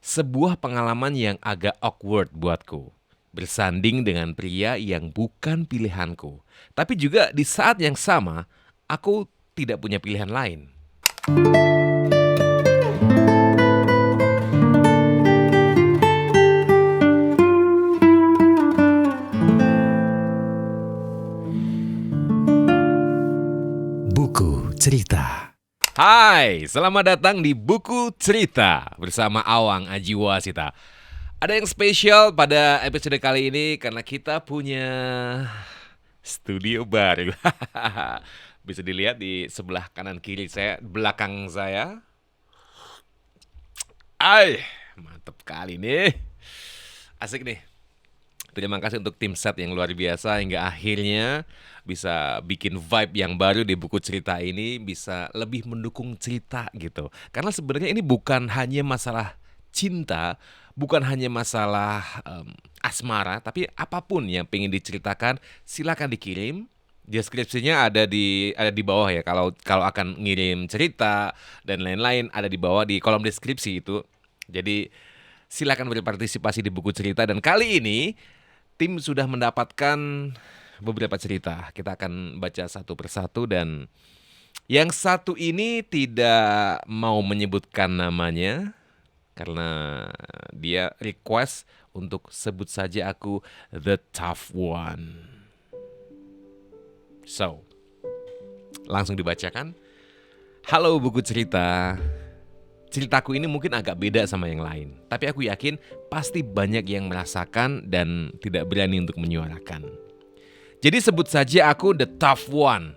Sebuah pengalaman yang agak awkward buatku. Bersanding dengan pria yang bukan pilihanku. Tapi juga di saat yang sama, aku tidak punya pilihan lain. Buku Cerita. Hai, selamat datang di Buku Cerita bersama Awang Ajiwasita. Ada yang spesial pada episode kali ini karena kita punya studio baru. Bisa dilihat di sebelah kanan kiri saya, belakang saya. Mantap kali nih. Asik nih. Terima kasih untuk tim set yang luar biasa hingga akhirnya bisa bikin vibe yang baru di buku cerita ini, bisa lebih mendukung cerita gitu. Karena sebenarnya ini bukan hanya masalah cinta, bukan hanya masalah asmara, tapi apapun yang pengen diceritakan silakan dikirim. Deskripsinya ada di bawah ya. Kalau akan ngirim cerita dan lain-lain ada di bawah di kolom deskripsi itu. Jadi silakan berpartisipasi di buku cerita dan kali ini tim sudah mendapatkan beberapa cerita. Kita akan baca satu persatu dan yang satu ini tidak mau menyebutkan namanya karena dia request untuk sebut saja aku the tough one. So, langsung dibacakan. Halo buku cerita. Ceritaku ini mungkin agak beda sama yang lain, tapi aku yakin pasti banyak yang merasakan dan tidak berani untuk menyuarakan. Jadi sebut saja aku the tough one.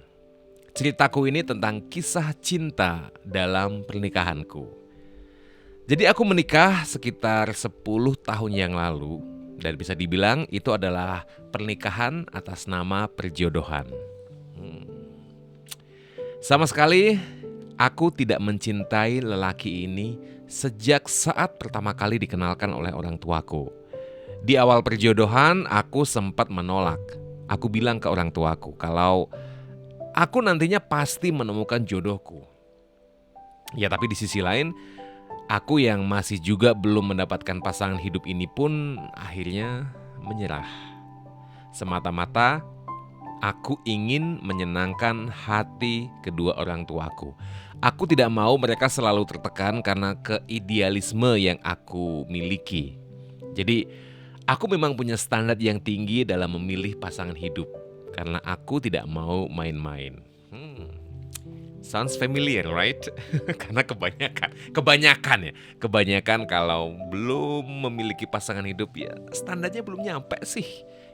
Ceritaku ini tentang kisah cinta dalam pernikahanku. Jadi aku menikah sekitar 10 tahun yang lalu dan bisa dibilang itu adalah pernikahan atas nama perjodohan. Sama sekali aku tidak mencintai lelaki ini sejak saat pertama kali dikenalkan oleh orang tuaku. Di awal perjodohan, aku sempat menolak. Aku bilang ke orang tuaku kalau aku nantinya pasti menemukan jodohku. Ya tapi di sisi lain, aku yang masih juga belum mendapatkan pasangan hidup ini pun akhirnya menyerah. Semata-mata aku ingin menyenangkan hati kedua orang tuaku. Aku tidak mau mereka selalu tertekan karena keidealisme yang aku miliki. Jadi, aku memang punya standar yang tinggi dalam memilih pasangan hidup. Karena aku tidak mau main-main. Sounds familiar, right? Karena kebanyakan kalau belum memiliki pasangan hidup ya standarnya belum nyampe sih.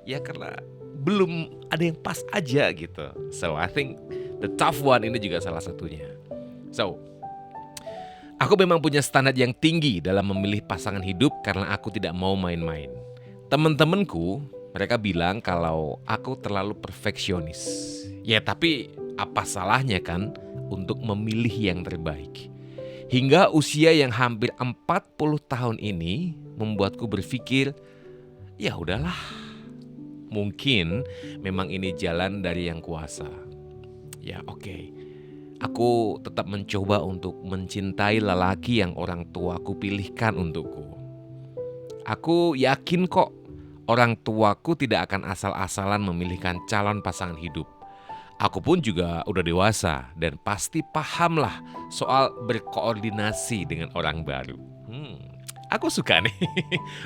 Ya karena belum ada yang pas aja gitu. So I think the tough one ini juga salah satunya. So, aku memang punya standar yang tinggi dalam memilih pasangan hidup karena aku tidak mau main-main. Teman-temanku, mereka bilang kalau aku terlalu perfeksionis. Ya tapi apa salahnya kan untuk memilih yang terbaik. Hingga usia yang hampir 40 tahun ini membuatku berpikir, ya udahlah. Mungkin memang ini jalan dari yang kuasa. Ya oke. Aku tetap mencoba untuk mencintai lelaki yang orang tuaku pilihkan untukku. Aku yakin kok orang tuaku tidak akan asal-asalan memilihkan calon pasangan hidup. Aku pun juga udah dewasa dan pasti pahamlah soal berkoordinasi dengan orang baru. Aku suka nih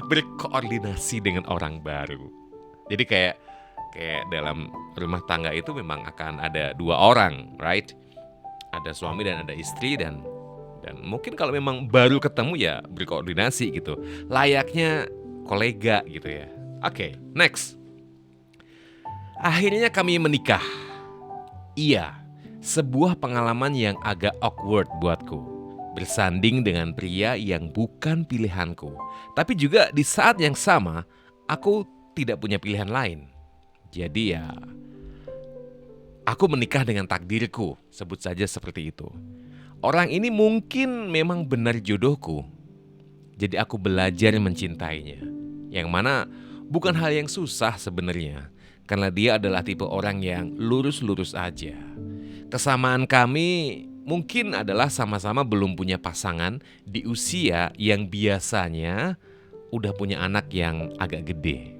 berkoordinasi dengan orang baru. Jadi kayak dalam rumah tangga itu memang akan ada dua orang, right? Ada suami dan ada istri dan mungkin kalau memang baru ketemu ya berkoordinasi gitu. Layaknya kolega gitu ya. Oke, next. Akhirnya kami menikah. Iya, sebuah pengalaman yang agak awkward buatku. Bersanding dengan pria yang bukan pilihanku. Tapi juga di saat yang sama, aku tidak punya pilihan lain. Jadi ya, aku menikah dengan takdirku, sebut saja seperti itu. Orang ini mungkin memang benar jodohku. Jadi aku belajar mencintainya. Yang mana bukan hal yang susah sebenarnya. Karena dia adalah tipe orang yang lurus-lurus aja. Kesamaan kami mungkin adalah sama-sama belum punya pasangan di usia yang biasanya udah punya anak yang agak gede.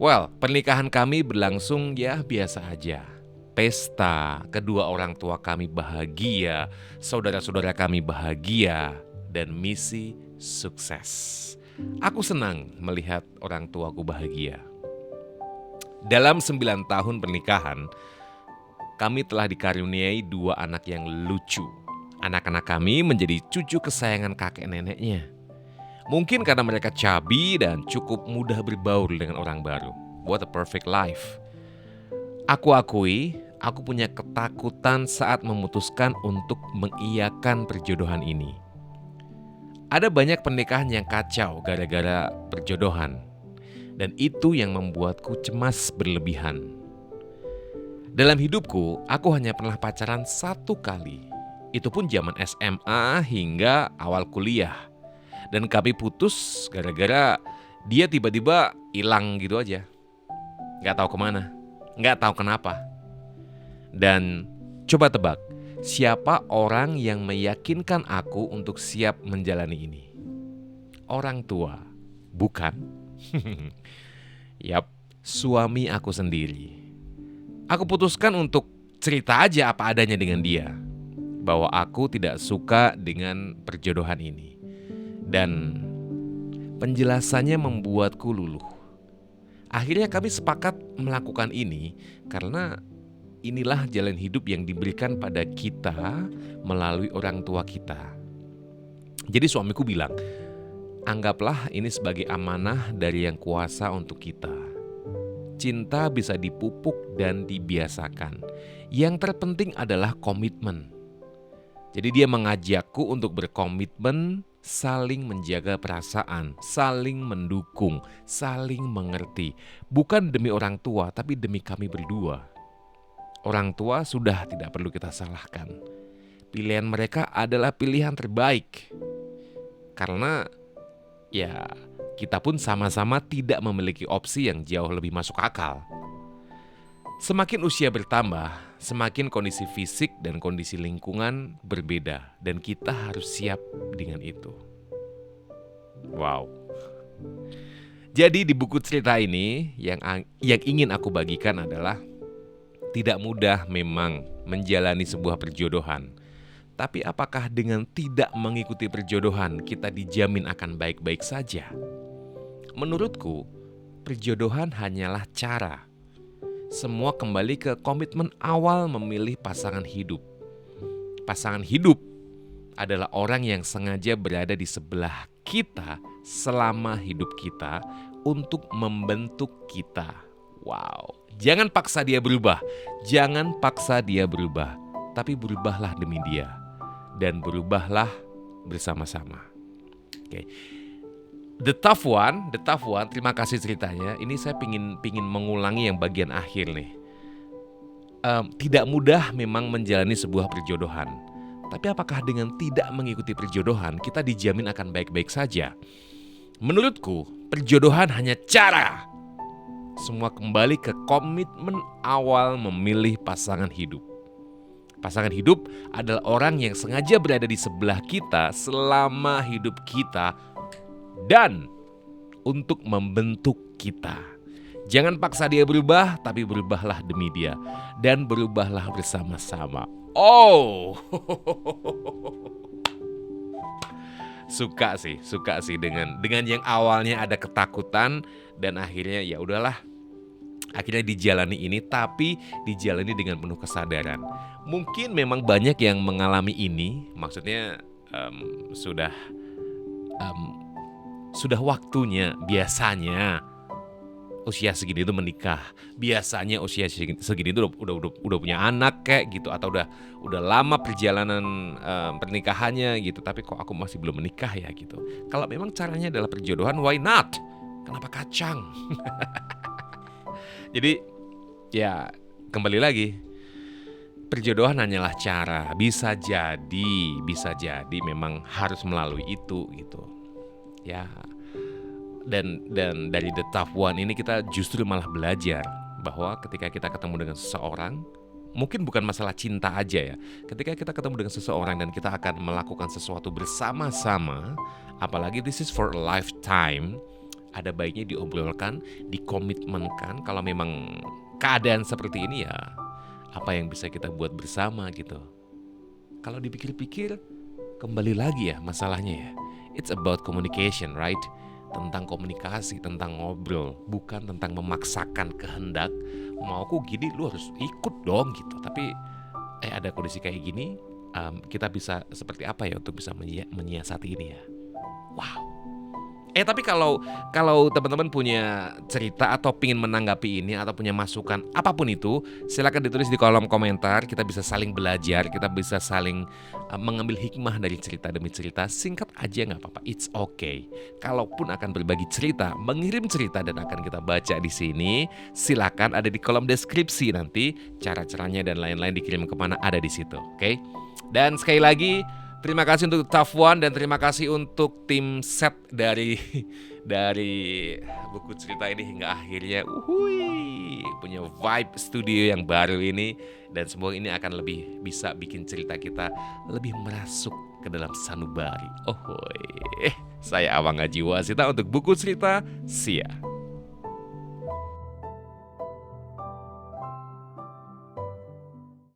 Well, pernikahan kami berlangsung ya biasa aja. Pesta, kedua orang tua kami bahagia, saudara-saudara kami bahagia, dan misi sukses. Aku senang melihat orang tuaku bahagia. Dalam 9 tahun pernikahan, kami telah dikaruniai 2 anak yang lucu. Anak-anak kami menjadi cucu kesayangan kakek neneknya. Mungkin karena mereka cabi dan cukup mudah berbaur dengan orang baru. What a perfect life. Aku akui, aku punya ketakutan saat memutuskan untuk mengiyakan perjodohan ini. Ada banyak pernikahan yang kacau gara-gara perjodohan. Dan itu yang membuatku cemas berlebihan. Dalam hidupku, aku hanya pernah pacaran 1 kali. Itu pun zaman SMA hingga awal kuliah. Dan kami putus gara-gara dia tiba-tiba hilang gitu aja. Gak tahu kemana, gak tahu kenapa. Dan coba tebak, siapa orang yang meyakinkan aku untuk siap menjalani ini? Orang tua, bukan? Yap, suami aku sendiri. Aku putuskan untuk cerita aja apa adanya dengan dia, bahwa aku tidak suka dengan perjodohan ini. Dan penjelasannya membuatku luluh. Akhirnya kami sepakat melakukan ini karena inilah jalan hidup yang diberikan pada kita melalui orang tua kita. Jadi suamiku bilang, anggaplah ini sebagai amanah dari Yang Kuasa untuk kita. Cinta bisa dipupuk dan dibiasakan. Yang terpenting adalah komitmen. Jadi dia mengajakku untuk berkomitmen, saling menjaga perasaan, saling mendukung, saling mengerti. Bukan demi orang tua, tapi demi kami berdua. Orang tua sudah tidak perlu kita salahkan. Pilihan mereka adalah pilihan terbaik. Karena ya kita pun sama-sama tidak memiliki opsi yang jauh lebih masuk akal. Semakin usia bertambah, semakin kondisi fisik dan kondisi lingkungan berbeda. Dan kita harus siap dengan itu. Wow. Jadi di buku cerita ini yang ingin aku bagikan adalah tidak mudah memang menjalani sebuah perjodohan. Tapi apakah dengan tidak mengikuti perjodohan kita dijamin akan baik-baik saja? Menurutku, perjodohan hanyalah cara. Semua kembali ke komitmen awal memilih pasangan hidup. Pasangan hidup adalah orang yang sengaja berada di sebelah kita selama hidup kita untuk membentuk kita. Wow, jangan paksa dia berubah. Jangan paksa dia berubah, tapi berubahlah demi dia. Dan berubahlah bersama-sama. Oke. The tough one, terima kasih ceritanya. Ini saya pingin mengulangi yang bagian akhir nih. Tidak mudah memang menjalani sebuah perjodohan. Tapi apakah dengan tidak mengikuti perjodohan kita dijamin akan baik-baik saja? Menurutku, perjodohan hanya cara. Semua kembali ke komitmen awal memilih pasangan hidup. Pasangan hidup adalah orang yang sengaja berada di sebelah kita selama hidup kita dan untuk membentuk kita. Jangan paksa dia berubah, tapi berubahlah demi dia dan berubahlah bersama-sama. Oh, suka sih dengan yang awalnya ada ketakutan dan akhirnya ya udahlah. Akhirnya dijalani ini, tapi dijalani dengan penuh kesadaran. Mungkin memang banyak yang mengalami ini, maksudnya sudah waktunya biasanya usia segini itu menikah. Biasanya usia segini itu udah punya anak kayak gitu, atau udah lama perjalanan pernikahannya gitu. Tapi kok aku masih belum menikah ya gitu. Kalau memang caranya adalah perjodohan, why not? Kenapa kacang? Jadi ya kembali lagi, perjodohan hanyalah cara. Bisa jadi memang harus melalui itu gitu. Ya. Dan dari The Tough One ini kita justru malah belajar bahwa ketika kita ketemu dengan seseorang, mungkin bukan masalah cinta aja ya. Ketika kita ketemu dengan seseorang dan kita akan melakukan sesuatu bersama-sama, apalagi this is for a lifetime, ada baiknya diobrolkan, dikomitmenkan. Kalau memang keadaan seperti ini ya, apa yang bisa kita buat bersama gitu. Kalau dipikir-pikir, kembali lagi ya masalahnya ya. It's about communication, right? Tentang komunikasi, tentang ngobrol, bukan tentang memaksakan kehendak. Mauku gini, lu harus ikut dong gitu. Tapi ada kondisi kayak gini, kita bisa seperti apa ya untuk bisa menyiasati ini ya. Wow. Tapi kalau teman-teman punya cerita atau pingin menanggapi ini atau punya masukan apapun itu, silakan ditulis di kolom komentar. Kita bisa saling belajar, kita bisa saling mengambil hikmah dari cerita demi cerita. Singkat aja nggak apa-apa, it's okay. Kalaupun akan berbagi cerita, mengirim cerita dan akan kita baca di sini, silakan ada di kolom deskripsi nanti cara-caranya dan lain-lain dikirim kemana ada di situ, oke? Dan sekali lagi, terima kasih untuk Tough One dan terima kasih untuk tim set dari buku cerita ini hingga akhirnya punya vibe studio yang baru ini, dan semoga ini akan lebih bisa bikin cerita kita lebih merasuk ke dalam sanubari. Saya Awang Haji Wasita untuk buku cerita Sia.